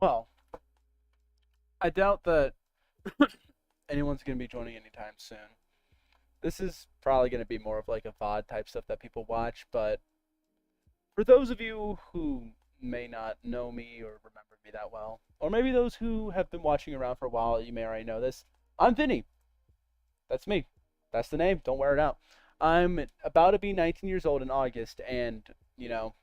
Well, I doubt that anyone's going to be joining anytime soon. This is probably going to be more of like a VOD type stuff that people watch, but for those of you who may not know me or remember me that well, or maybe those who have been watching around for a while, you may already know this. I'm Vinny. That's me. That's the name. Don't wear it out. I'm about to be 19 years old in August, and you know,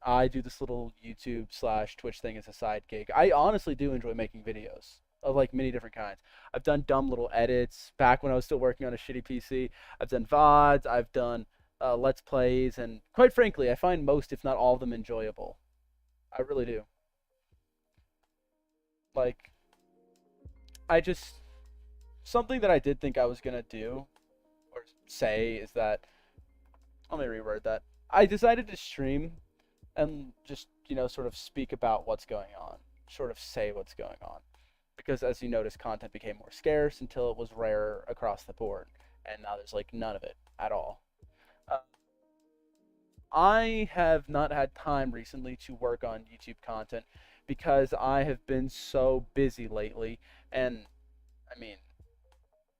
I do this little YouTube slash Twitch thing as a side gig. I honestly do enjoy making videos of like many different kinds. I've done dumb little edits back when I was still working on a shitty PC. I've done VODs. I've done Let's Plays, and quite frankly, I find most, if not all of them, enjoyable. I really do. Like, I just something that I did think I was gonna do or say is that let me reword that. I decided to stream and just sort of speak about what's going on, sort of say what's going on, because as you notice, content became more scarce until it was rare across the board, and now there's like none of it at all. uh, I have not had time recently to work on YouTube content because I have been so busy lately. And I mean,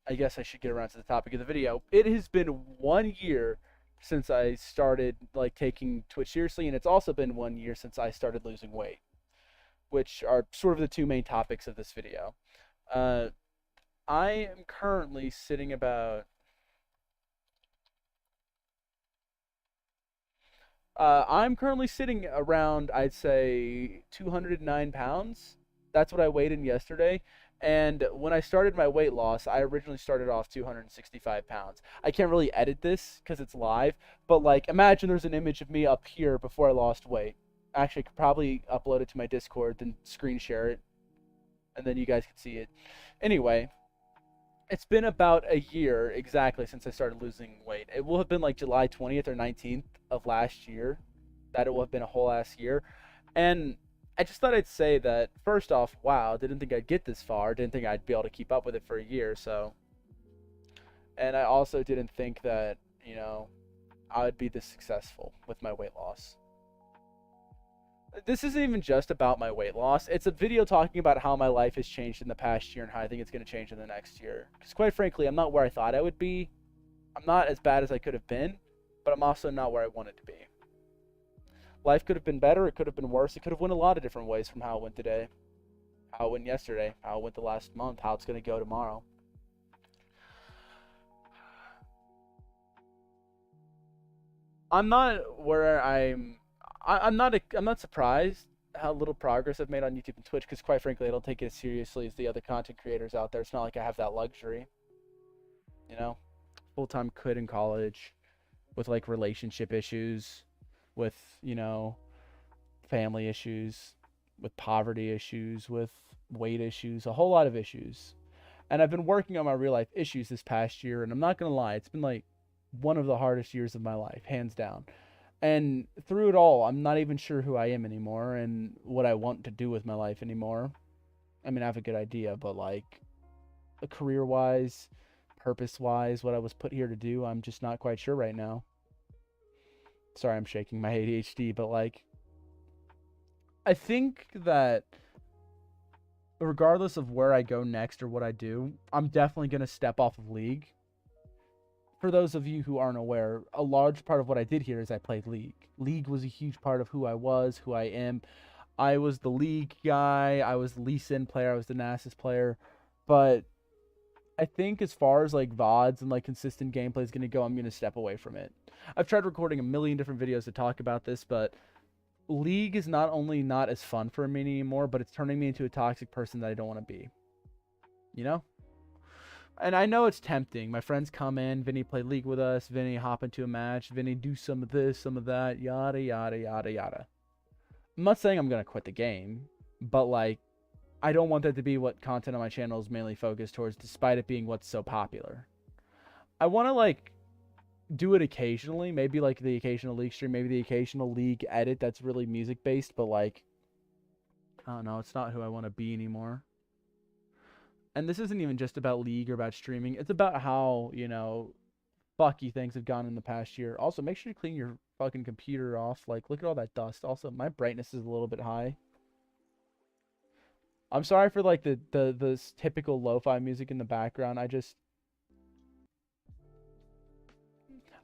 I guess I should get around to the topic of the video. It has been 1 year since I started like taking Twitch seriously, and it's also been 1 year since I started losing weight, which are sort of the two main topics of this video. Uh, I am currently sitting about. I'm currently sitting around, I'd say, 209 pounds. That's what I weighed in yesterday. And when I started my weight loss, I originally started off 265 pounds. I can't really edit this because it's live, but like, imagine there's an image of me up here before I lost weight. Actually, I could probably upload it to my Discord, then screen share it, and then you guys can see it. Anyway, it's been about a year exactly since I started losing weight. It will have been like July 20th or 19th of last year that it will have been a whole ass year. And I just thought I'd say that first off, wow, didn't think I'd get this far. Didn't think I'd be able to keep up with it for a year. So, and I also didn't think that, I would be this successful with my weight loss. This isn't even just about my weight loss. It's a video talking about how my life has changed in the past year and how I think it's going to change in the next year. Because quite frankly, I'm not where I thought I would be. I'm not as bad as I could have been, but I'm also not where I wanted to be. Life could have been better. It could have been worse. It could have went a lot of different ways from how it went today, how it went yesterday, how it went the last month, how it's going to go tomorrow. I'm not where I'm not surprised how little progress I've made on YouTube and Twitch because quite frankly I don't take it as seriously as the other content creators out there. It's not like I have that luxury, you know. Full-time kid in college with like relationship issues, with, family issues, with poverty issues, with weight issues, a whole lot of issues. And I've been working on my real life issues this past year, and I'm not going to lie, it's been like one of the hardest years of my life, hands down. And through it all, I'm not even sure who I am anymore and what I want to do with my life anymore. I mean, I have a good idea, but like career wise, purpose wise, what I was put here to do, I'm just not quite sure right now. Sorry, I'm shaking my ADHD, but like, I think that regardless of where I go next or what I do, I'm definitely going to step off of League. For those of you who aren't aware, a large part of what I did here is I played League. League was a huge part of who I was, who I am. I was the League guy, I was the Lee Sin player, I was the Nasus player. But I think as far as like VODs and like consistent gameplay is going to go, I'm going to step away from it. I've tried recording a million different videos to talk about this, but League is not only not as fun for me anymore, but it's turning me into a toxic person that I don't want to be. You know? And I know it's tempting. My friends come in, Vinny play League with us, Vinny hop into a match, Vinny do some of this, some of that, yada, yada, yada, yada. I'm not saying I'm going to quit the game, but like, I don't want that to be what content on my channel is mainly focused towards, despite it being what's so popular. I want to like do it occasionally, maybe like the occasional League stream, maybe the occasional League edit that's really music based, but like, I don't know, it's not who I want to be anymore. And this isn't even just about League or about streaming. It's about how, fucky things have gone in the past year. Also, make sure you clean your fucking computer off. Like, look at all that dust. Also, my brightness is a little bit high. I'm sorry for like the typical lo-fi music in the background.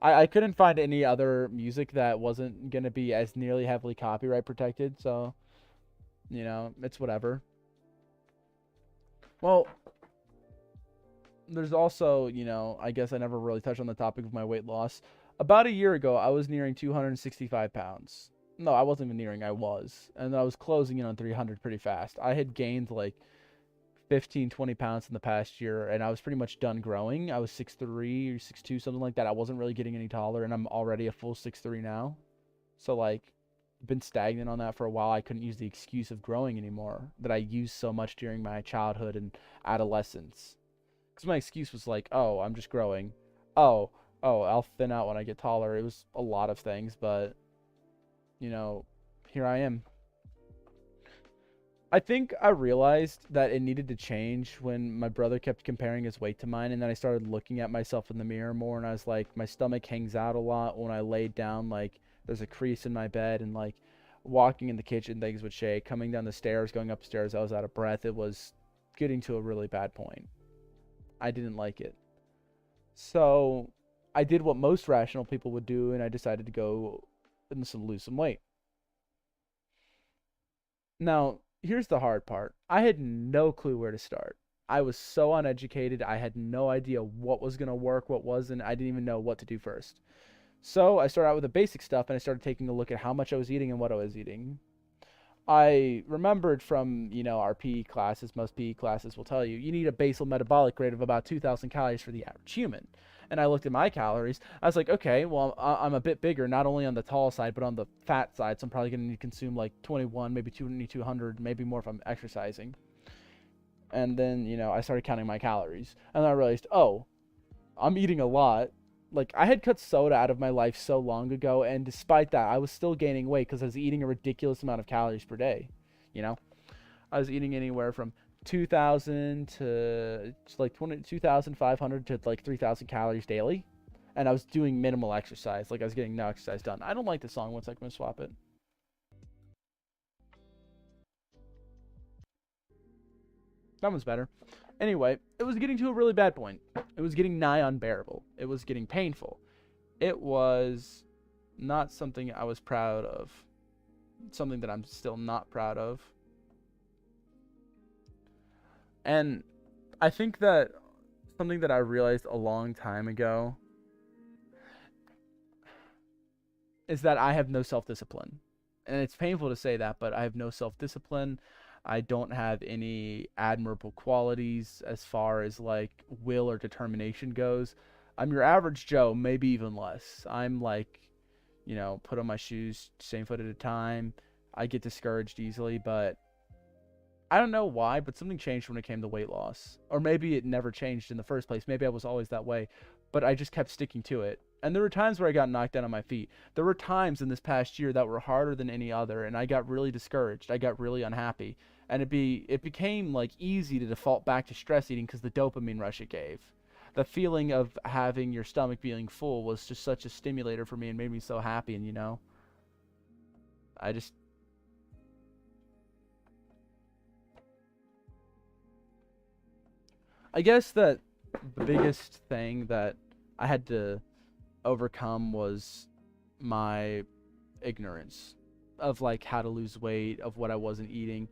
I couldn't find any other music that wasn't gonna be as nearly heavily copyright protected, so it's whatever. Well, there's also, I guess I never really touched on the topic of my weight loss. About a year ago, I was nearing 265 pounds. No, I wasn't even nearing, I was. And I was closing in on 300 pretty fast. I had gained like 15, 20 pounds in the past year, and I was pretty much done growing. I was 6'3" or 6'2", something like that. I wasn't really getting any taller, and I'm already a full 6'3" now. So, like, been stagnant on that for a while. I couldn't use the excuse of growing anymore that I used so much during my childhood and adolescence. Because my excuse was like, oh, I'm just growing. Oh, I'll thin out when I get taller. It was a lot of things, but, you know, here I am. I think I realized that it needed to change when my brother kept comparing his weight to mine, and then I started looking at myself in the mirror more, and I was like, my stomach hangs out a lot when I laid down, like, there's a crease in my bed, and, like, walking in the kitchen, things would shake. Coming down the stairs, going upstairs, I was out of breath. It was getting to a really bad point. I didn't like it. So I did what most rational people would do, and I decided to go and lose some weight. Now, here's the hard part. I had no clue where to start. I was so uneducated. I had no idea what was going to work, what wasn't. I didn't even know what to do first. So I started out with the basic stuff, and I started taking a look at how much I was eating and what I was eating. I remembered from, our PE classes, most PE classes will tell you, you need a basal metabolic rate of about 2,000 calories for the average human. And I looked at my calories. I was like, okay, well, I'm a bit bigger, not only on the tall side, but on the fat side. So I'm probably going to need to consume like 21, maybe 200, maybe more if I'm exercising. And then, I started counting my calories. And I realized, oh, I'm eating a lot. Like, I had cut soda out of my life so long ago, and despite that, I was still gaining weight because I was eating a ridiculous amount of calories per day. You know, I was eating anywhere from 2,000 to like 2,500 to like 3,000 calories daily, and I was doing minimal exercise. Like, I was getting no exercise done. I don't like the song. One second, I'm gonna swap it. That one's better. Anyway, it was getting to a really bad point. It was getting nigh unbearable. It was getting painful. It was not something I was proud of. Something that I'm still not proud of. And I think that something that I realized a long time ago is that I have no self-discipline. And it's painful to say that, but I have no self-discipline. I don't have any admirable qualities as far as like will or determination goes. I'm your average Joe, maybe even less. I'm like, put on my shoes, same foot at a time. I get discouraged easily, but I don't know why, but something changed when it came to weight loss. Or maybe it never changed in the first place. Maybe I was always that way, but I just kept sticking to it. And there were times where I got knocked down on my feet. There were times in this past year that were harder than any other, and I got really discouraged. I got really unhappy. And it became like easy to default back to stress eating because the dopamine rush it gave. The feeling of having your stomach feeling full was just such a stimulator for me and made me so happy. And I just I guess that the biggest thing that I had to overcome was my ignorance of like how to lose weight, of what I wasn't eating.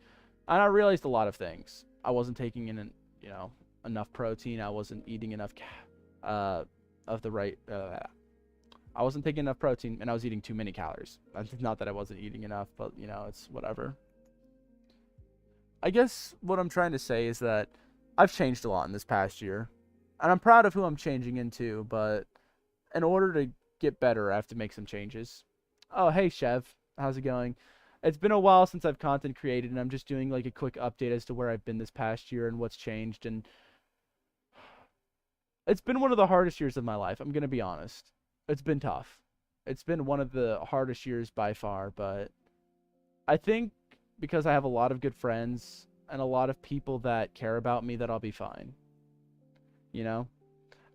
And I realized a lot of things. I wasn't taking in, enough protein. I wasn't eating enough of the right I wasn't taking enough protein, and I was eating too many calories. Not that I wasn't eating enough, but it's whatever. I guess what I'm trying to say is that I've changed a lot in this past year, and I'm proud of who I'm changing into, but in order to get better, I have to make some changes. Oh, hey, Chev. How's it going? It's been a while since I've content created, and I'm just doing like a quick update as to where I've been this past year and what's changed. And it's been one of the hardest years of my life. I'm going to be honest. It's been tough. It's been one of the hardest years by far, but I think because I have a lot of good friends and a lot of people that care about me that I'll be fine. You know?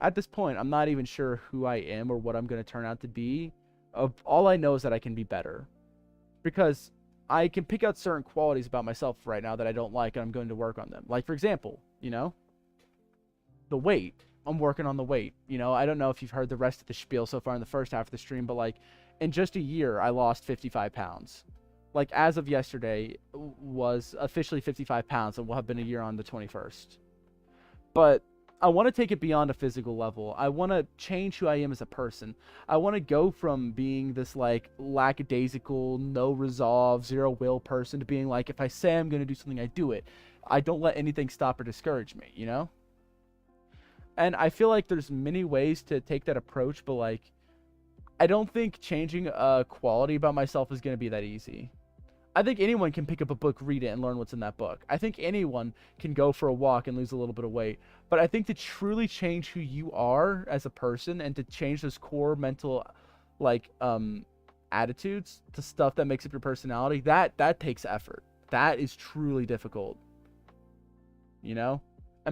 At this point, I'm not even sure who I am or what I'm going to turn out to be. All I know is that I can be better. Because I can pick out certain qualities about myself right now that I don't like, and I'm going to work on them. Like, for example, the weight. I'm working on the weight. I don't know if you've heard the rest of the spiel so far in the first half of the stream, but like in just a year, I lost 55 pounds. Like as of yesterday, was officially 55 pounds, and will have been a year on the 21st. But I want to take it beyond a physical level. I want to change who I am as a person. I want to go from being this like lackadaisical, no resolve, zero will person to being like, if I say I'm going to do something, I do it. I don't let anything stop or discourage me, And I feel like there's many ways to take that approach, but like, I don't think changing a quality about myself is going to be that easy. I think anyone can pick up a book, read it, and learn what's in that book. I think anyone can go for a walk and lose a little bit of weight. But I think to truly change who you are as a person and to change those core mental, like, attitudes to stuff that makes up your personality, that takes effort. That is truly difficult. And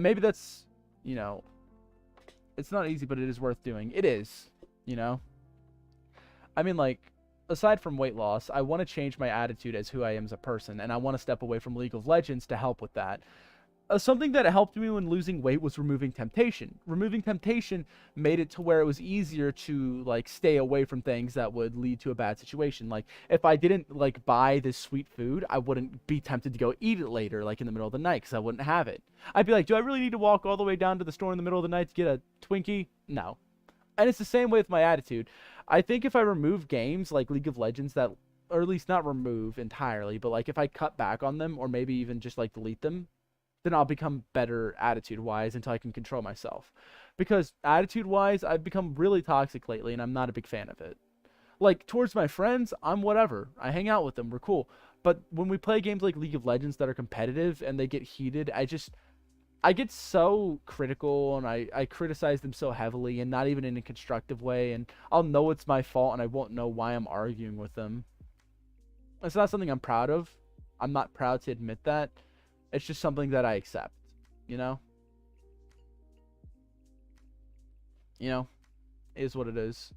maybe that's, it's not easy, but it is worth doing. It is, I mean, like, aside from weight loss, I want to change my attitude as who I am as a person, and I want to step away from League of Legends to help with that. Something that helped me when losing weight was removing temptation. Removing temptation made it to where it was easier to like stay away from things that would lead to a bad situation. Like if I didn't like buy this sweet food, I wouldn't be tempted to go eat it later, like in the middle of the night, because I wouldn't have it. I'd be like, do I really need to walk all the way down to the store in the middle of the night to get a Twinkie? No. And it's the same way with my attitude. I think if I remove games like League of Legends that, or at least not remove entirely, but like if I cut back on them or maybe even just like delete them, then I'll become better attitude-wise until I can control myself. Because attitude-wise, I've become really toxic lately, and I'm not a big fan of it. Like, towards my friends, I'm whatever. I hang out with them. We're cool. But when we play games like League of Legends that are competitive and they get heated, I get so critical, and I criticize them so heavily, and not even in a constructive way, and I'll know it's my fault, and I won't know why I'm arguing with them. It's not something I'm proud of. I'm not proud to admit that. It's just something that I accept, is what it is.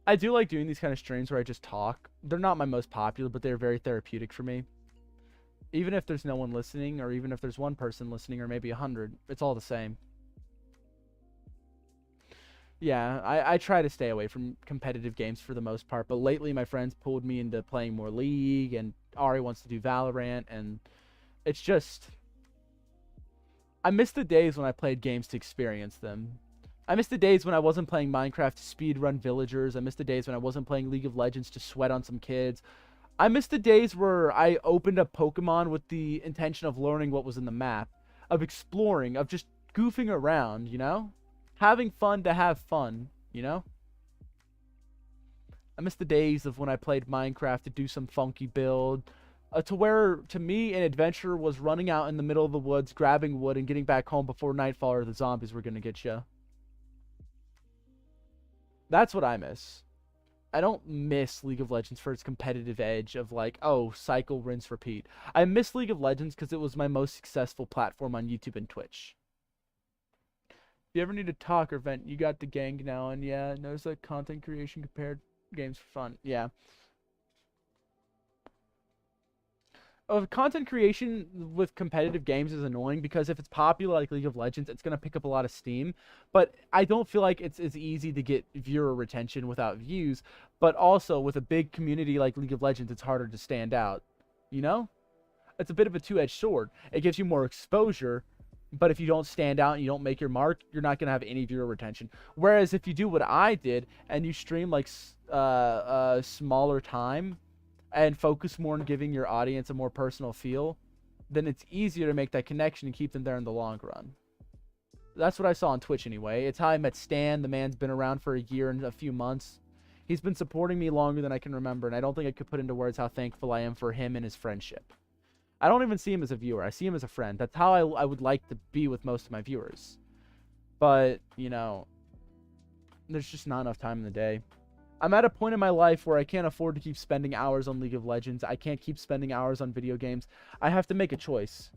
I do like doing these kind of streams where I just talk. They're not my most popular, but they're very therapeutic for me. Even if there's no one listening, or even if there's one person listening, or maybe 100, it's all the same. Yeah, I try to stay away from competitive games for the most part, but lately my friends pulled me into playing more League, and Ari wants to do Valorant, and it's just... I miss the days when I played games to experience them. I miss the days when I wasn't playing Minecraft to speedrun villagers. I miss the days when I wasn't playing League of Legends to sweat on some kids. I miss the days where I opened up Pokemon with the intention of learning what was in the map, of exploring, of just goofing around, Having fun to have fun, I miss the days of when I played Minecraft to do some funky build, to where, to me, an adventure was running out in the middle of the woods, grabbing wood, and getting back home before nightfall or the zombies were going to get you. That's what I miss. I don't miss League of Legends for its competitive edge of like, oh, cycle, rinse, repeat. I miss League of Legends because it was my most successful platform on YouTube and Twitch. If you ever need to talk or vent, you got the gang now, and yeah, notice that content creation compared games for fun. Yeah. Content creation with competitive games is annoying because if it's popular like League of Legends, it's going to pick up a lot of steam. But I don't feel like it's as easy to get viewer retention without views. But also, with a big community like League of Legends, it's harder to stand out. It's a bit of a two-edged sword. It gives you more exposure, but if you don't stand out and you don't make your mark, you're not going to have any viewer retention. Whereas if you do what I did and you stream like a smaller time and focus more on giving your audience a more personal feel, then it's easier to make that connection and keep them there in the long run. That's what I saw on Twitch anyway. It's how I met Stan. The man's been around for a year and a few months. He's been supporting me longer than I can remember, and I don't think I could put into words how thankful I am for him and his friendship. I don't even see him as a viewer. I see him as a friend. That's how I would like to be with most of my viewers. But, there's just not enough time in the day. I'm at a point in my life where I can't afford to keep spending hours on League of Legends. I can't keep spending hours on video games. I have to make a choice.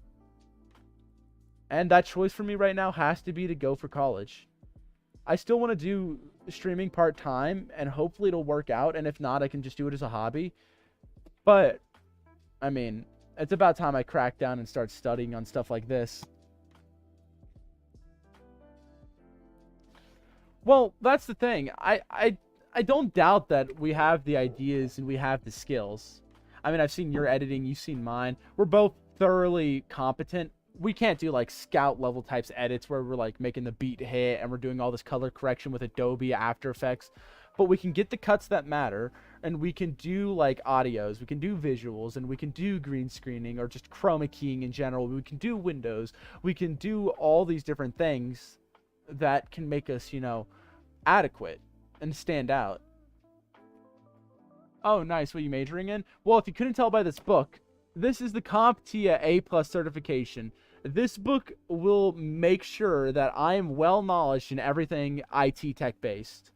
And that choice for me right now has to be to go for college. I still want to do streaming part-time, and hopefully it'll work out, and if not, I can just do it as a hobby. But, I mean, it's about time I crack down and start studying on stuff like this. Well, that's the thing. I don't doubt that we have the ideas and we have the skills. I mean, I've seen your editing, you've seen mine. We're both thoroughly competent. We can't do like scout level types edits where we're like making the beat hit and we're doing all this color correction with Adobe After Effects. But we can get the cuts that matter, and we can do like audios, we can do visuals, and we can do green screening or just chroma keying in general. We can do windows. We can do all these different things that can make us, you know, adequate and stand out. Oh, nice. What are you majoring in? Well, if you couldn't tell by this book, this is the CompTIA A+ certification. This book will make sure that I am well knowledge in everything IT tech based.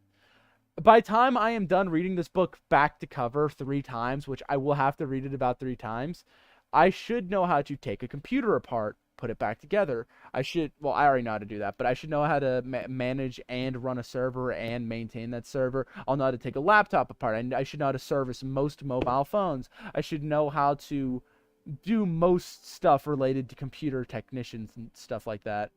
By the time I am done reading this book back to cover 3 times, which I will have to read it about 3 times, I should know how to take a computer apart, put it back together. Well, I already know how to do that, but I should know how to manage and run a server and maintain that server. I'll know how to take a laptop apart. I should know how to service most mobile phones. I should know how to do most stuff related to computer technicians and stuff like that.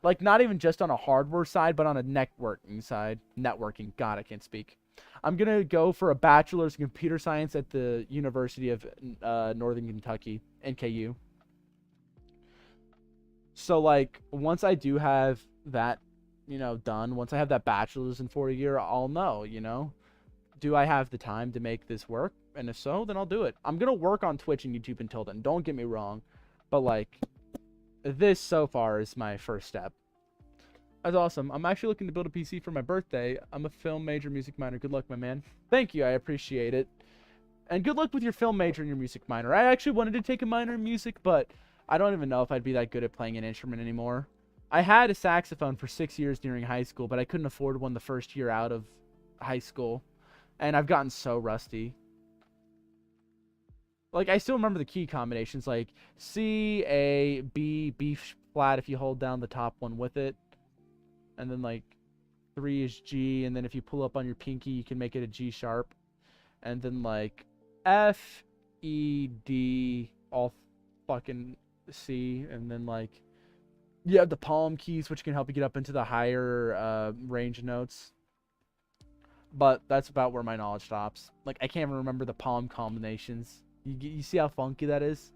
Like, not even just on a hardware side, but on a networking side. Networking. God, I can't speak. I'm going to go for a bachelor's in computer science at the University of Northern Kentucky, NKU. So, like, once I do have that, you know, done, once I have that bachelor's in 4 year, I'll know, you know? Do I have the time to make this work? And if so, then I'll do it. I'm going to work on Twitch and YouTube until then. Don't get me wrong. But, like, this so far is my first step. That's awesome. I'm actually looking to build a PC for my birthday. I'm a film major, music minor. Good luck, my man. Thank you. I appreciate it. And good luck with your film major and your music minor. I actually wanted to take a minor in music, but I don't even know if I'd be that good at playing an instrument anymore. I had a saxophone for 6 years during high school, but I couldn't afford one the first year out of high school. And I've gotten so rusty. Like, I still remember the key combinations, like C, A, B, B flat if you hold down the top one with it. And then, like, 3 is G, and then if you pull up on your pinky, you can make it a G sharp. And then, like, F, E, D, all fucking C. And then, like, you have the palm keys, which can help you get up into the higher range notes. But that's about where my knowledge stops. Like, I can't even remember the palm combinations. You see how funky that is?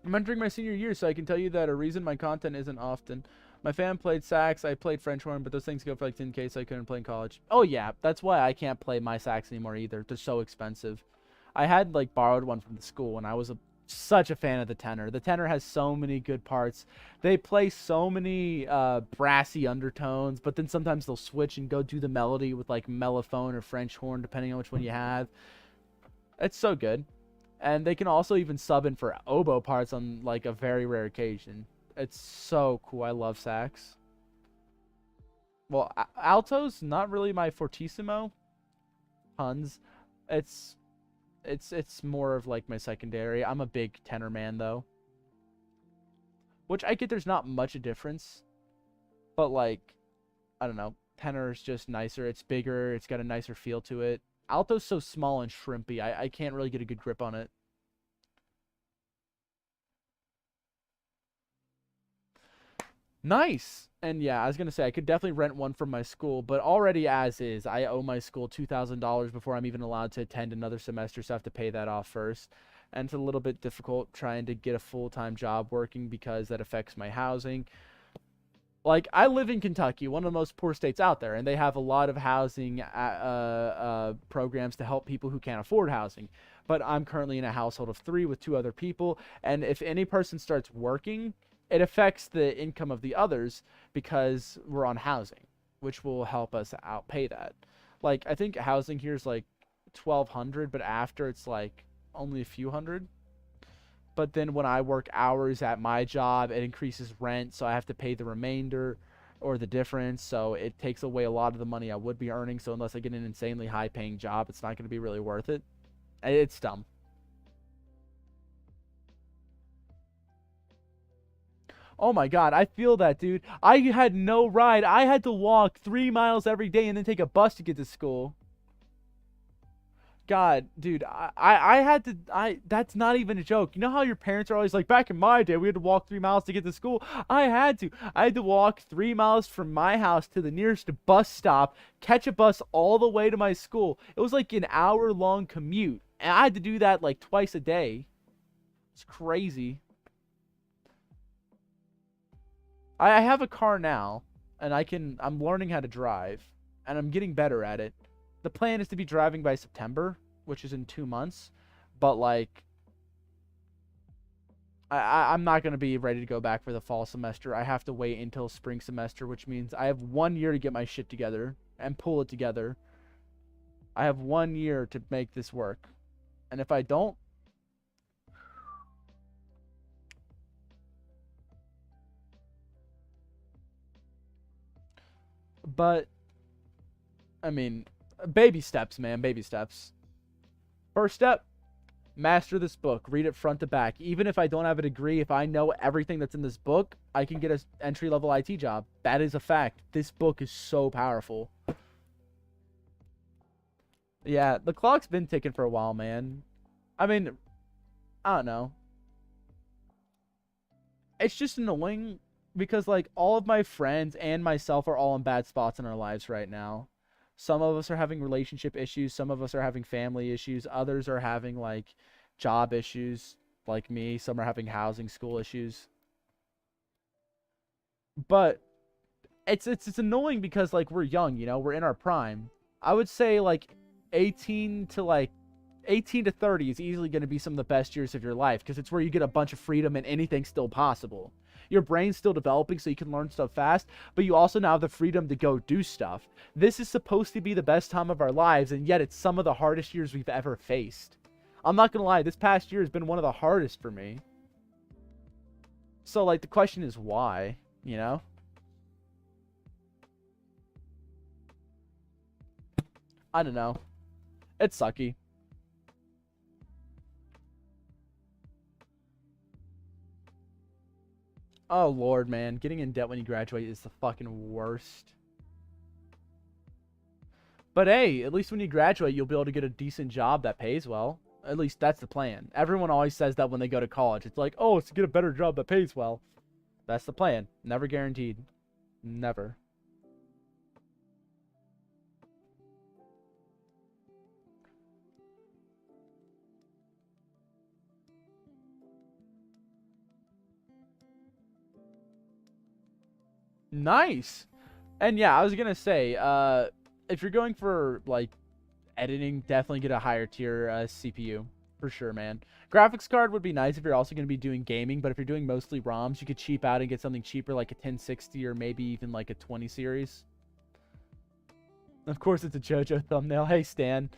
I'm entering my senior year, so I can tell you that a reason my content isn't often. My fam played sax, I played French horn, but those things go for like 10K, so I couldn't play in college. Oh yeah, that's why I can't play my sax anymore either. They're so expensive. I had like borrowed one from the school, and I was such a fan of the tenor. The tenor has so many good parts. They play so many brassy undertones, but then sometimes they'll switch and go do the melody with like mellophone or French horn, depending on which one you have. It's so good. And they can also even sub in for oboe parts on like a very rare occasion. It's so cool. I love sax. Well, alto's not really my fortissimo. Tons. It's more of like my secondary. I'm a big tenor man though. Which I get there's not much a difference. But like, I don't know. Tenor is just nicer. It's bigger. It's got a nicer feel to it. Alto's so small and shrimpy. I can't really get a good grip on it. Nice. And yeah, I was going to say, I could definitely rent one from my school, but already as is, I owe my school $2,000 before I'm even allowed to attend another semester, so I have to pay that off first. And it's a little bit difficult trying to get a full-time job working because that affects my housing. Like, I live in Kentucky, one of the most poor states out there, and they have a lot of housing programs to help people who can't afford housing. But I'm currently in a household of 3 with 2 other people, and if any person starts working, it affects the income of the others because we're on housing, which will help us outpay that. Like, I think housing here is like 1,200, but after it's like only a few hundred. But then when I work hours at my job, it increases rent, so I have to pay the remainder or the difference. So it takes away a lot of the money I would be earning. So unless I get an insanely high-paying job, it's not going to be really worth it. It's dumb. Oh my God, I feel that, dude. I had no ride. I had to walk 3 miles every day and then take a bus to get to school. God, dude, I had to, that's not even a joke. You know how your parents are always like, back in my day, we had to walk 3 miles to get to school? I had to. I had to walk 3 miles from my house to the nearest bus stop, catch a bus all the way to my school. It was like an hour-long commute. And I had to do that like twice a day. It's crazy. I have a car now, and I'm learning how to drive, and I'm getting better at it. The plan is to be driving by September, which is in 2 months, but like, I'm not going to be ready to go back for the fall semester. I have to wait until spring semester, which means I have 1 year to get my shit together and pull it together. I have 1 year to make this work. And if I don't, but I mean, baby steps, man, baby steps. First step, master this book. Read it front to back. Even if I don't have a degree, if I know everything that's in this book, I can get an entry-level IT job. That is a fact. This book is so powerful. Yeah, the clock's been ticking for a while, man. I mean, I don't know. It's just annoying because, like, all of my friends and myself are all in bad spots in our lives right now. Some of us are having relationship issues. Some of us are having family issues. Others are having, like, job issues, like me. Some are having housing, school issues. But it's annoying because, like, we're young, you know? We're in our prime. I would say, like, 18 to, like, 18 to 30 is easily going to be some of the best years of your life because it's where you get a bunch of freedom and anything's still possible. Your brain's still developing so you can learn stuff fast, but you also now have the freedom to go do stuff. This is supposed to be the best time of our lives, and yet it's some of the hardest years we've ever faced. I'm not going to lie, this past year has been one of the hardest for me. So, like, the question is why, you know? I don't know. It's sucky. Oh, Lord, man. Getting in debt when you graduate is the fucking worst. But hey, at least when you graduate, you'll be able to get a decent job that pays well. At least that's the plan. Everyone always says that when they go to college. It's like, oh, it's to get a better job that pays well. That's the plan. Never guaranteed. Never. Nice. And yeah, I was gonna say, if you're going for like editing, definitely get a higher tier CPU for sure, man. Graphics card would be nice if you're also gonna be doing gaming, but if you're doing mostly ROMs, you could cheap out and get something cheaper like a 1060 or maybe even like a 20 series. Of course, it's a JoJo thumbnail. Hey, Stan.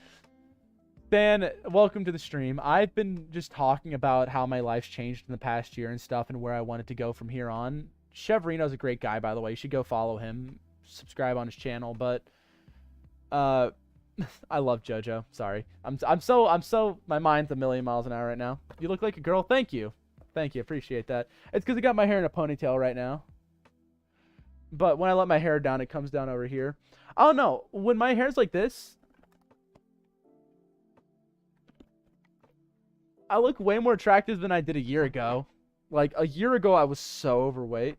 Stan, welcome to the stream. I've been just talking about how my life's changed in the past year and stuff and where I wanted to go from here on. Chevrino's a great guy, by the way. You should go follow him, subscribe on his channel. But uh, I love JoJo. Sorry, I'm so my mind's a million miles an hour right now. You look like a girl. Thank you. Appreciate that. It's because I got my hair in a ponytail right now. But when I let my hair down, it comes down over here. I don't know. When my hair's like this, I look way more attractive than I did a year ago. Like, a year ago, I was so overweight.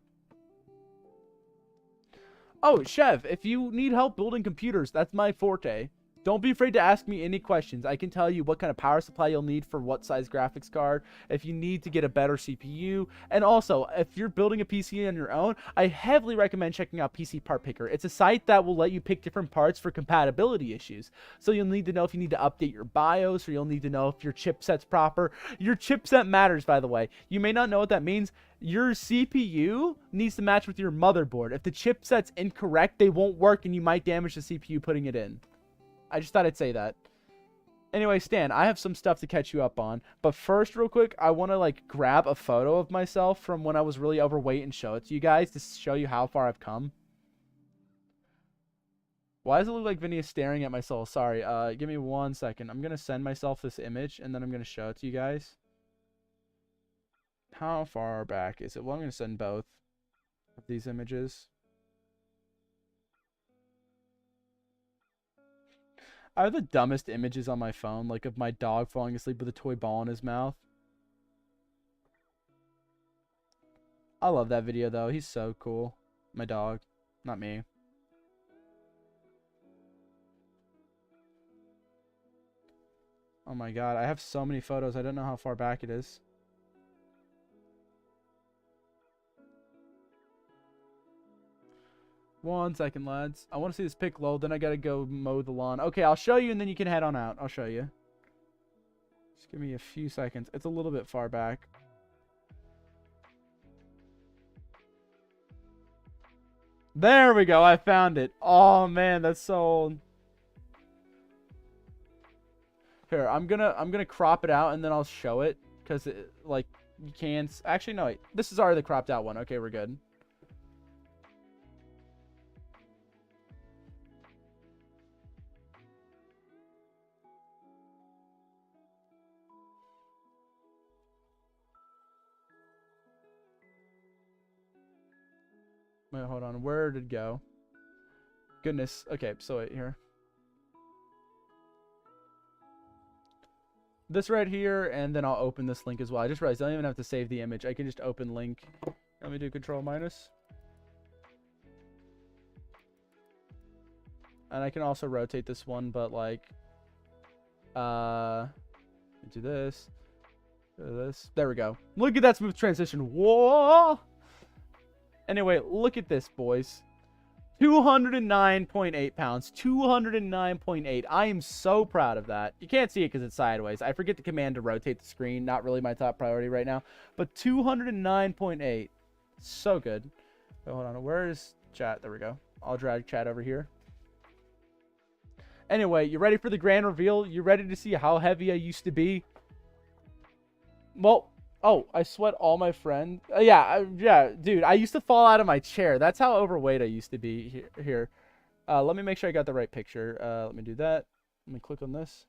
Oh, Chev, if you need help building computers, that's my forte. Don't be afraid to ask me any questions. I can tell you what kind of power supply you'll need for what size graphics card, if you need to get a better CPU, and also, if you're building a PC on your own, I heavily recommend checking out PC Part Picker. It's a site that will let you pick different parts for compatibility issues. So you'll need to know if you need to update your BIOS, or you'll need to know if your chipset's proper. Your chipset matters, by the way. You may not know what that means. Your CPU needs to match with your motherboard. If the chipset's incorrect, they won't work and you might damage the CPU putting it in. I just thought I'd say that. Anyway, Stan, I have some stuff to catch you up on. But first, real quick, I want to, like, grab a photo of myself from when I was really overweight and show it to you guys to show you how far I've come. Why does it look like Vinny is staring at my soul? Sorry, give me 1 second. I'm going to send myself this image, and then I'm going to show it to you guys. How far back is it? Well, I'm going to send both of these images. I have the dumbest images on my phone, like of my dog falling asleep with a toy ball in his mouth. I love that video, though. He's so cool. My dog, not me. Oh my god, I have so many photos. I don't know how far back it is. One second, lads. I want to see this pic load, then I gotta go mow the lawn. Okay, I'll show you, and then you can head on out. I'll show you. Just give me a few seconds. It's a little bit far back. There we go. I found it. Oh, man, that's so old. Here, I'm gonna crop it out, and then I'll show it. Because, like, you can... Actually, no, wait. This is already the cropped out one. Okay, we're good. Wait, hold on. Where did it go? Goodness. Okay, so wait here. This right here, and then I'll open this link as well. I just realized I don't even have to save the image. I can just open link. Let me do Control minus. And I can also rotate this one, but like, do this. Do this. There we go. Look at that smooth transition. Whoa! Anyway, look at this, boys. 209.8 pounds. 209.8. I am so proud of that. You can't see it because it's sideways. I forget the command to rotate the screen. Not really my top priority right now. But 209.8. So good. Oh, hold on. Where is chat? There we go. I'll drag chat over here. Anyway, you ready for the grand reveal? You ready to see how heavy I used to be? Well... Oh, I sweat all my friends. Yeah, dude. I used to fall out of my chair. That's how overweight I used to be here. Let me make sure I got the right picture. Let me do that. Let me click on this.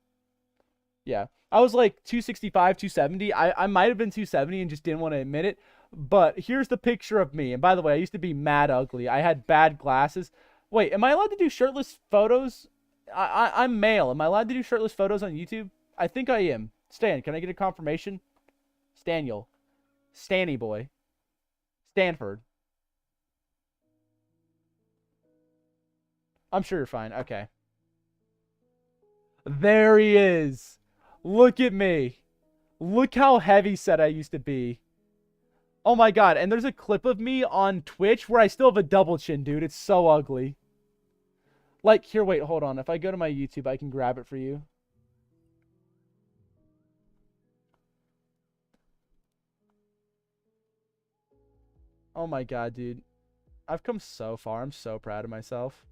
Yeah. I was like 265, 270. I might have been 270 and just didn't want to admit it. But here's the picture of me. And by the way, I used to be mad ugly. I had bad glasses. Wait, am I allowed to do shirtless photos? I'm male. Am I allowed to do shirtless photos on YouTube? I think I am. Stan, can I get a confirmation? Staniel. Stanny boy. Stanford. I'm sure you're fine. Okay. There he is. Look at me. Look how heavy set I used to be. Oh my god. And there's a clip of me on Twitch where I still have a double chin, dude. It's so ugly. Like, here, wait, hold on. If I go to my YouTube, I can grab it for you. Oh my god, dude. I've come so far. I'm so proud of myself.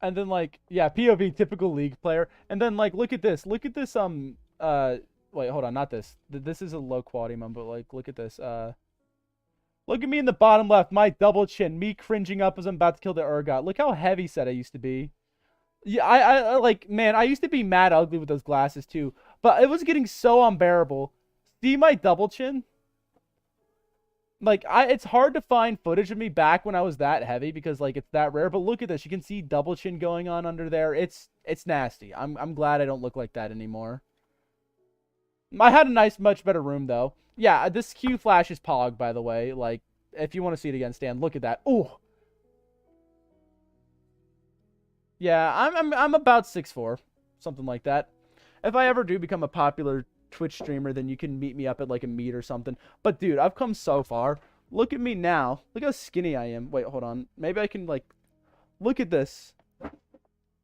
And then, like, yeah, POV, typical League player. And then, like, look at this. Look at this, wait, hold on, not this. This is a low quality one, but, like, look at this. Look at me in the bottom left, my double chin, me cringing up as I'm about to kill the Urgot. Look how heavy set I used to be. Yeah, I like, man, I used to be mad ugly with those glasses too, but it was getting so unbearable. See my double chin? Like, it's hard to find footage of me back when I was that heavy because, like, it's that rare, but look at this. You can see double chin going on under there. It's nasty. I'm glad I don't look like that anymore. I had a nice, much better room, though. Yeah, this Q flash is Pog, by the way. Like, if you want to see it again, Stan, look at that. Ooh. Yeah, I'm about 6'4", something like that. If I ever do become a popular Twitch streamer, then you can meet me up at, like, a meet or something. But, dude, I've come so far. Look at me now. Look how skinny I am. Wait, hold on. Maybe I can, like... Look at this.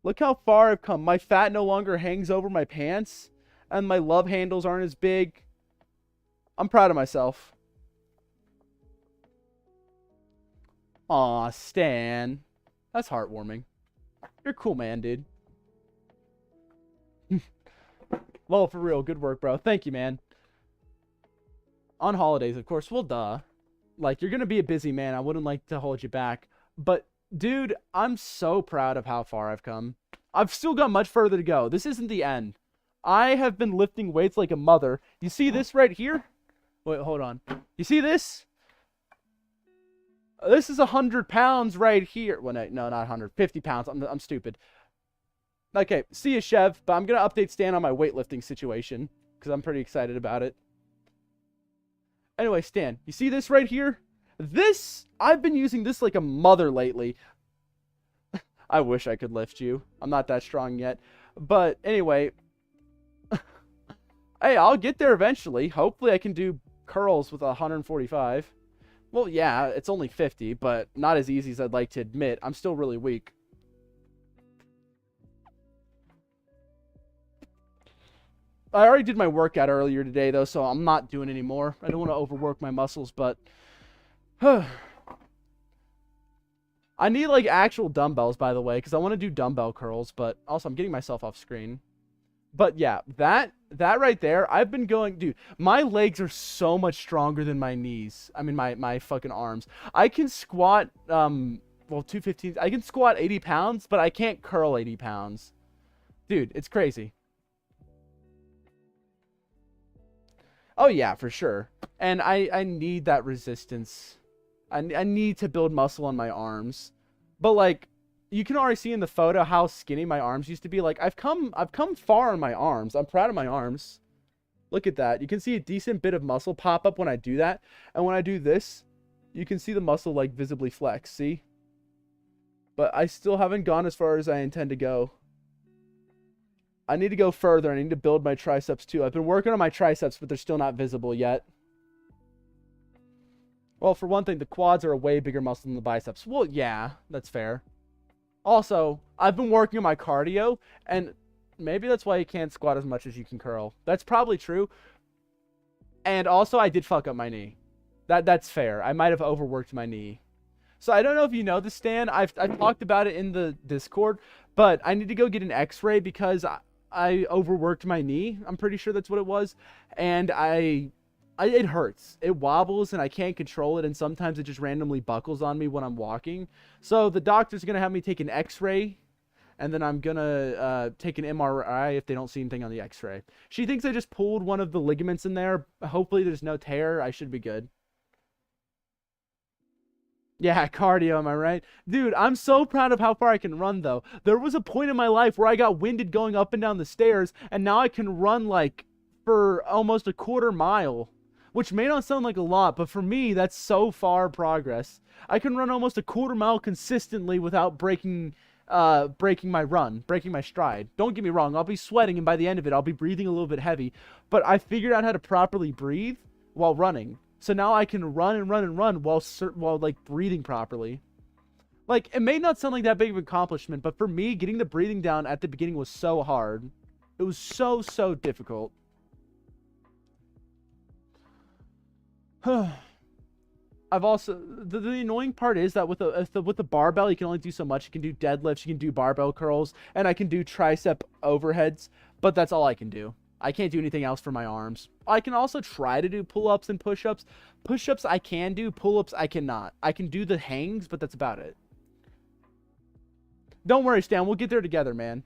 Look how far I've come. My fat no longer hangs over my pants. And my love handles aren't as big. I'm proud of myself. Aw, Stan. That's heartwarming. You're cool, man, dude. Well, for real. Good work, bro. Thank you, man. On holidays, of course. Well, duh. Like, you're going to be a busy man. I wouldn't like to hold you back. But, dude, I'm so proud of how far I've come. I've still got much further to go. This isn't the end. I have been lifting weights like a mother. You see this right here? Wait, hold on. You see this? This is 100 pounds right here. Well, no, not 100. 50 pounds. I'm stupid. Okay, see you, Chev. But I'm going to update Stan on my weightlifting situation because I'm pretty excited about it. Anyway, Stan, you see this right here? This, I've been using this like a mother lately. I wish I could lift you. I'm not that strong yet. But anyway, hey, I'll get there eventually. Hopefully I can do curls with 145. Well, yeah, it's only 50, but not as easy as I'd like to admit. I'm still really weak. I already did my workout earlier today, though, so I'm not doing any more. I don't want to overwork my muscles, but I need, like, actual dumbbells, by the way, because I want to do dumbbell curls, but also I'm getting myself off screen. But yeah, that right there, I've been going, dude, my legs are so much stronger than my knees. I mean, my fucking arms. I can squat, well, 215, I can squat 80 pounds, but I can't curl 80 pounds. Dude, it's crazy. Oh, yeah, for sure. And I need that resistance. I need to build muscle on my arms. But, like, you can already see in the photo how skinny my arms used to be. Like, I've come far on my arms. I'm proud of my arms. Look at that. You can see a decent bit of muscle pop up when I do that. And when I do this, you can see the muscle, like, visibly flex. See? But I still haven't gone as far as I intend to go. I need to go further. I need to build my triceps too. I've been working on my triceps, but they're still not visible yet. Well, for one thing, the quads are a way bigger muscle than the biceps. Well, yeah, that's fair. Also, I've been working on my cardio, and maybe that's why you can't squat as much as you can curl. That's probably true. And also, I did fuck up my knee. That's fair. I might have overworked my knee. So I don't know if you know this, Stan. I've talked about it in the Discord, but I need to go get an x-ray because I overworked my knee. I'm pretty sure that's what it was. And it hurts. It wobbles and I can't control it. And sometimes it just randomly buckles on me when I'm walking. So the doctor's going to have me take an x-ray. And then I'm going to take an MRI if they don't see anything on the x-ray. She thinks I just pulled one of the ligaments in there. Hopefully there's no tear. I should be good. Yeah, cardio, am I right? Dude, I'm so proud of how far I can run, though. There was a point in my life where I got winded going up and down the stairs, and now I can run, like, for almost a quarter mile. Which may not sound like a lot, but for me, that's so far progress. I can run almost a quarter mile consistently without breaking my run, breaking my stride. Don't get me wrong, I'll be sweating, and by the end of it, I'll be breathing a little bit heavy. But I figured out how to properly breathe while running. So now I can run and run and run while like breathing properly. Like, it may not sound like that big of an accomplishment, but for me, getting the breathing down at the beginning was so hard. It was so difficult. I've also the annoying part is that with the barbell, you can only do so much. You can do deadlifts, you can do barbell curls, and I can do tricep overheads, but that's all I can do. I can't do anything else for my arms. I can also try to do pull-ups and push-ups. Push-ups I can do, pull-ups I cannot. I can do the hangs, but that's about it. Don't worry, Stan. We'll get there together, man.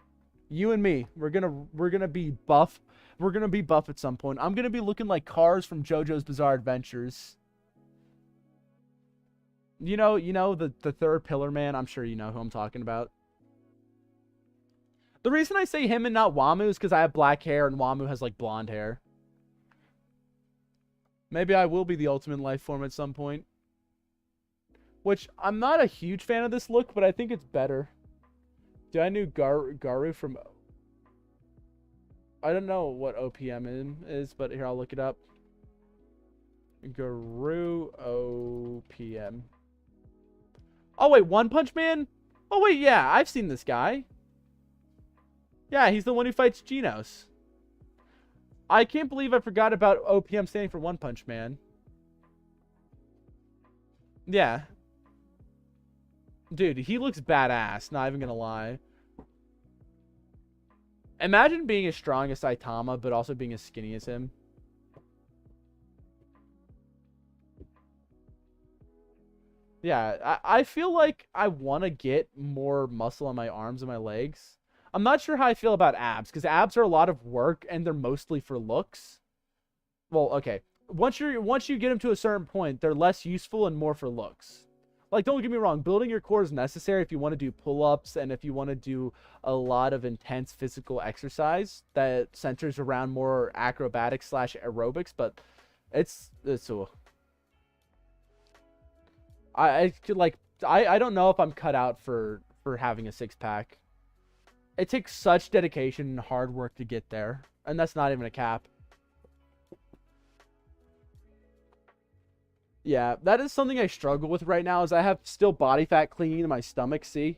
You and me. We're gonna be buff. We're gonna be buff at some point. I'm gonna be looking like Cars from JoJo's Bizarre Adventures. You know the third pillar man. I'm sure you know who I'm talking about. The reason I say him and not Wamu is because I have black hair and Wamu has, like, blonde hair. Maybe I will be the ultimate life form at some point. Which, I'm not a huge fan of this look, but I think it's better. Dude, I knew Garu from... I don't know what OPM is, but here, I'll look it up. Garu OPM. Oh, wait, One Punch Man? Oh, wait, yeah, I've seen this guy. Yeah, he's the one who fights Genos. I can't believe I forgot about OPM standing for One Punch Man. Yeah. Dude, he looks badass, not even gonna lie. Imagine being as strong as Saitama, but also being as skinny as him. Yeah, I feel like I want to get more muscle on my arms and my legs. I'm not sure how I feel about abs because abs are a lot of work and they're mostly for looks. Well, okay. Once you get them to a certain point, they're less useful and more for looks. Like, don't get me wrong, building your core is necessary if you want to do pull-ups and if you want to do a lot of intense physical exercise that centers around more acrobatic slash aerobics. But it's I could like I don't know if I'm cut out for having a six pack. It takes such dedication and hard work to get there, and that's not even a cap. Yeah, that is something I struggle with right now. Is I have still body fat clinging to my stomach. See,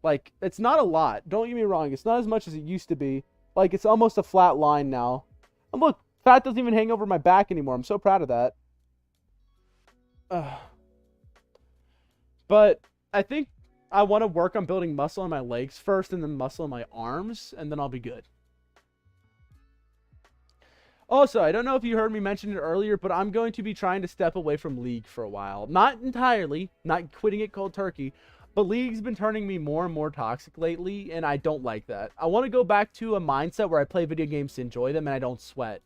like it's not a lot. Don't get me wrong. It's not as much as it used to be. Like it's almost a flat line now. And look, fat doesn't even hang over my back anymore. I'm so proud of that. Ugh. But I think I want to work on building muscle on my legs first, and then muscle on my arms, and then I'll be good. Also, I don't know if you heard me mention it earlier, but I'm going to be trying to step away from League for a while. Not entirely, not quitting it cold turkey, but League's been turning me more and more toxic lately, and I don't like that. I want to go back to a mindset where I play video games to enjoy them and I don't sweat.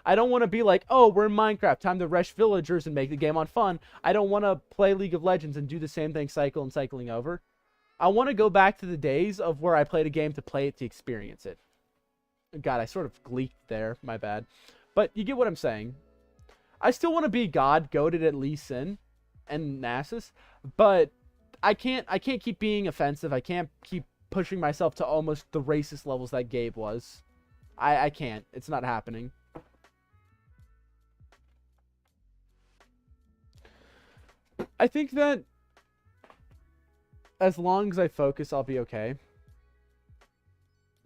I don't want to be like, oh, we're in Minecraft, time to rush villagers and make the game on fun. I don't want to play League of Legends and do the same thing cycle and cycling over. I want to go back to the days of where I played a game to play it, to experience it. God, I sort of gleeked there. My bad. But you get what I'm saying. I still want to be God, goated at Lee Sin and Nasus, but I can't keep being offensive. I can't keep pushing myself to almost the racist levels that Gabe was. I can't. It's not happening. I think that as long as I focus, I'll be okay.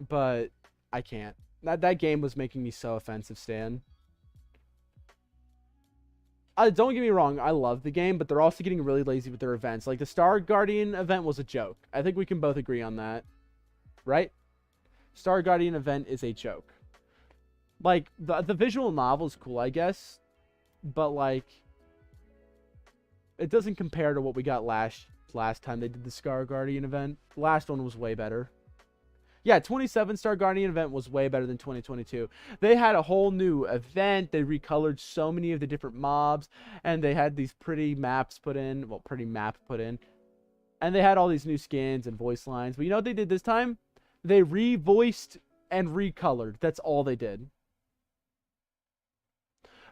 But I can't. That game was making me so offensive, Stan. Don't get me wrong, I love the game, but they're also getting really lazy with their events. Like, the Star Guardian event was a joke. I think we can both agree on that. Right? Star Guardian event is a joke. Like, the visual novel is cool, I guess. But, like, it doesn't compare to what we got last time they did the Star Guardian event. The last one was way better. Yeah, 27 Star Guardian event was way better than 2022. They had a whole new event. They recolored so many of the different mobs, and they had these pretty maps put in. Well, pretty map put in. And they had all these new skins and voice lines. But you know what they did this time? They revoiced and recolored. That's all they did.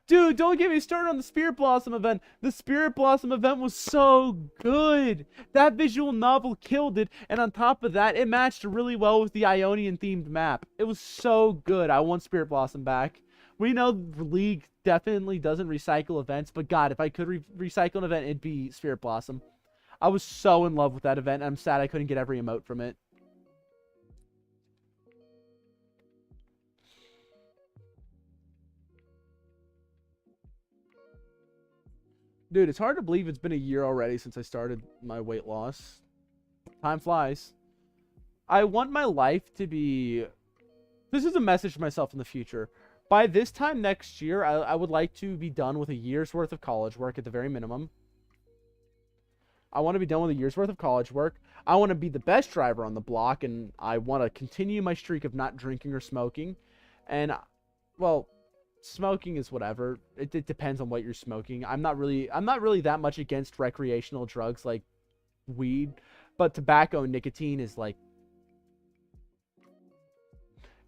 Dude, don't get me started on the Spirit Blossom event. The Spirit Blossom event was so good. That visual novel killed it. And on top of that, it matched really well with the Ionian themed map. It was so good. I want Spirit Blossom back. We know the League definitely doesn't recycle events. But God, if I could recycle an event, it'd be Spirit Blossom. I was so in love with that event. And I'm sad I couldn't get every emote from it. Dude, it's hard to believe it's been a year already since I started my weight loss. Time flies. I want my life to be... This is a message to myself in the future. By this time next year, I would like to be done with a year's worth of college work at the very minimum. I want to be done with a year's worth of college work. I want to be the best driver on the block, and I want to continue my streak of not drinking or smoking. And, well... Smoking is whatever. It depends on what you're smoking. I'm not really that much against recreational drugs like weed, but tobacco and nicotine is like...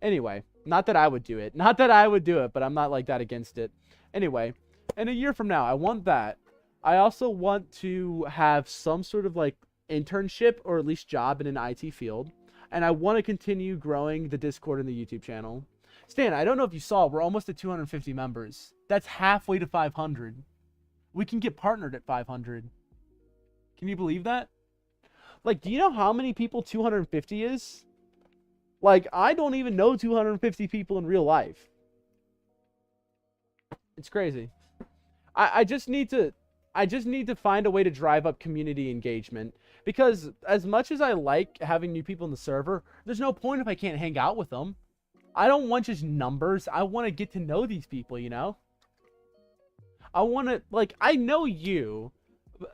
Anyway, not that I would do it. Not that I would do it, but I'm not like that against it. Anyway, in a year from now, I want that. I also want to have some sort of like internship or at least job in an IT field. And I want to continue growing the Discord and the YouTube channel. Stan, I don't know if you saw, we're almost at 250 members. That's halfway to 500. We can get partnered at 500. Can you believe that? Like, do you know how many people 250 is? Like, I don't even know 250 people in real life. It's crazy. I just need to find a way to drive up community engagement. Because as much as I like having new people in the server, there's no point if I can't hang out with them. I don't want just numbers. I want to get to know these people, you know? I want to, like, I know you,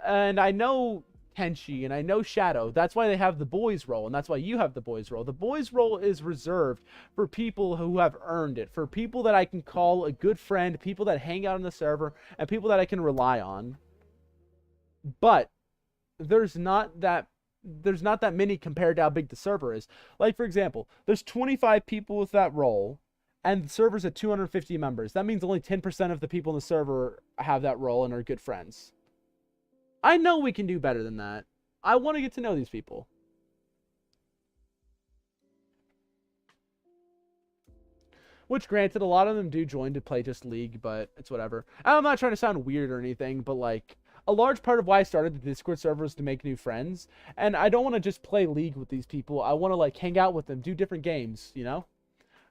And I know Tenchi and I know Shadow. That's why they have the boys role, and that's why you have the boys role. The boys role is reserved for people who have earned it, for people that I can call a good friend, people that hang out on the server, and people that I can rely on. But there's not that there's not that many compared to how big the server is. Like for example, there's 25 people with that role, and the server's at 250 members. That means only 10% of the people in the server have that role and are good friends. I know we can do better than that. I want to get to know these people. Which, granted, a lot of them do join to play just League, but it's whatever. And I'm not trying to sound weird or anything, but like, a large part of why I started the Discord server is to make new friends. And I don't want to just play League with these people. I want to like hang out with them, do different games, you know?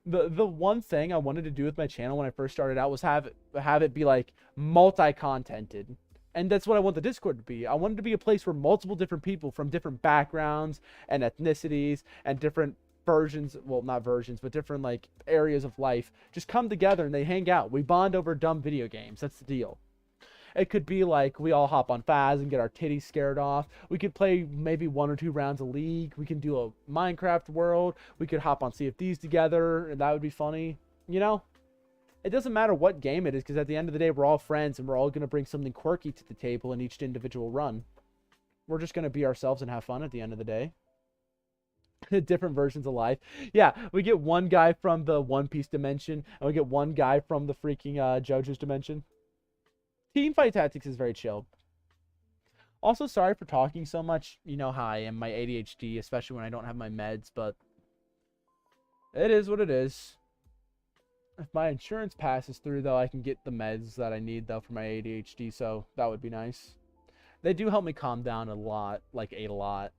The one thing I wanted to do with my channel when I first started out was have it be like multi-contented. And that's what I want the Discord to be. I want it to be a place where multiple different people from different backgrounds and ethnicities and different versions, well, not versions, but different like areas of life just come together and they hang out. We bond over dumb video games. That's the deal. It could be like we all hop on Faz and get our titties scared off. We could play maybe 1 or 2 rounds of League. We can do a Minecraft world. We could hop on CFDs together, and that would be funny. You know? It doesn't matter what game it is, because at the end of the day, we're all friends, and we're all going to bring something quirky to the table in each individual run. We're just going to be ourselves and have fun at the end of the day. Different versions of life. Yeah, we get one guy from the One Piece dimension, and we get one guy from the freaking JoJo's dimension. Teamfight Tactics is very chill. Also, sorry for talking so much. You know how I am, my ADHD, especially when I don't have my meds, but it is what it is. If my insurance passes through, though, I can get the meds that I need, though, for my ADHD, so that would be nice. They do help me calm down a lot, like a lot.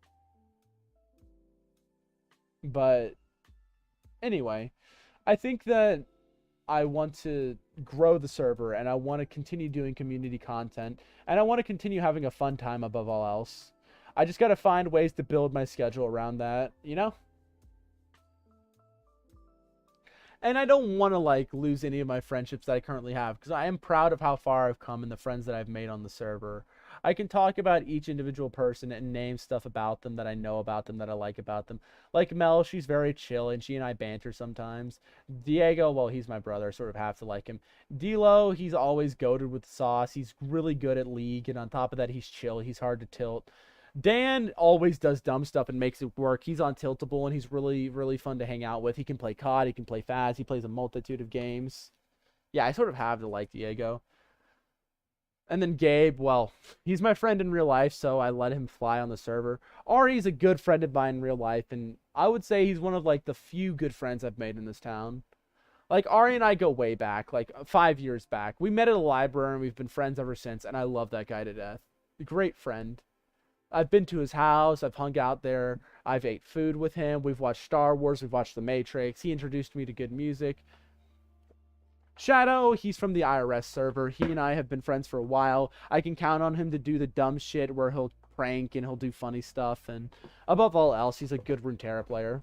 But anyway, I think that I want to grow the server, and I want to continue doing community content, and I want to continue having a fun time above all else. I just got to find ways to build my schedule around that, you know? And I don't want to like lose any of my friendships that I currently have, because I am proud of how far I've come and the friends that I've made on the server. I can talk about each individual person and name stuff about them that I know about them, that I like about them. Like Mel, she's very chill and she and I banter sometimes. Diego, well, he's my brother, I sort of have to like him. D'Lo, he's always goated with sauce. He's really good at League, and on top of that, he's chill. He's hard to tilt. Dan always does dumb stuff and makes it work. He's on Tiltable and he's really, really fun to hang out with. He can play COD, he can play Faz, he plays a multitude of games. Yeah, I sort of have to like Diego. And then Gabe, well, he's my friend in real life, so I let him fly on the server. Ari's a good friend of mine in real life, and I would say he's one of like the few good friends I've made in this town. Like Ari and I go way back, like 5 years back. We met at a library and we've been friends ever since, and I love that guy to death. A great friend. I've been to his house. I've hung out there. I've ate food with him. We've watched Star Wars. We've watched The Matrix. He introduced me to good music. Shadow, he's from the IRS server. He and I have been friends for a while. I can count on him to do the dumb shit where he'll prank and he'll do funny stuff. And above all else, he's a good Runeterra player.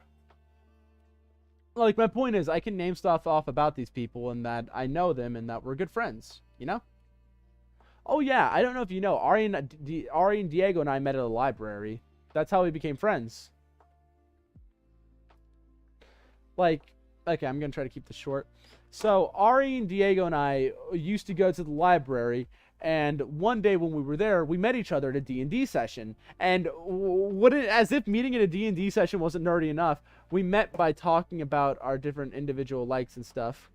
Like, my point is, I can name stuff off about these people and that I know them and that we're good friends, you know? Oh yeah, I don't know if you know, Ari and Diego and I met at a library. That's how we became friends. Like, okay, I'm gonna try to keep this short. So Ari and Diego and I used to go to the library, and one day when we were there, we met each other at a D&D session. And as if meeting at a D&D session wasn't nerdy enough, we met by talking about our different individual likes and stuff.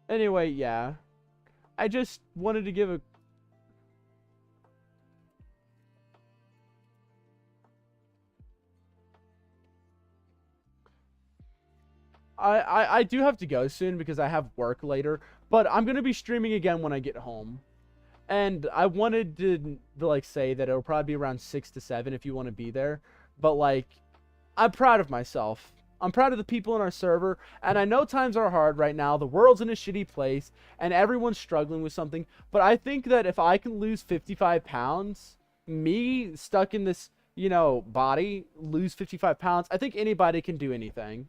Anyway, yeah. I just wanted to give a... I do have to go soon because I have work later, but I'm going to be streaming again when I get home. And I wanted to like say that it'll probably be around 6 to 7 if you want to be there. But like, I'm proud of myself. I'm proud of the people in our server, and I know times are hard right now. The world's in a shitty place, and everyone's struggling with something. But I think that if I can lose 55 pounds, me stuck in this, body, lose 55 pounds. I think anybody can do anything.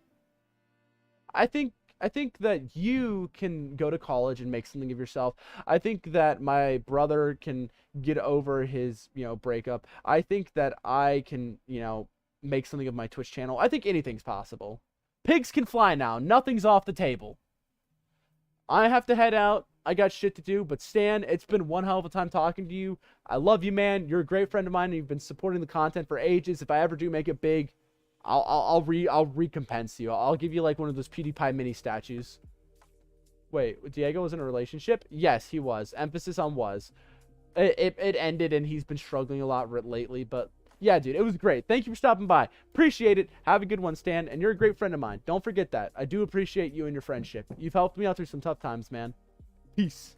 I think that you can go to college and make something of yourself. I think that my brother can get over his, breakup. I think that I can, make something of my Twitch channel. I think anything's possible. Pigs can fly now. Nothing's off the table. I have to head out. I got shit to do, but Stan, it's been one hell of a time talking to you. I love you, man. You're a great friend of mine, and you've been supporting the content for ages. If I ever do make it big, I'll recompense you. I'll give you like one of those PewDiePie mini statues. Wait, Diego was in a relationship? Yes, he was. Emphasis on was. It ended, and he's been struggling a lot lately, but yeah, dude, it was great. Thank you for stopping by. Appreciate it. Have a good one, Stan, and you're a great friend of mine. Don't forget that. I do appreciate you and your friendship. You've helped me out through some tough times, man. Peace.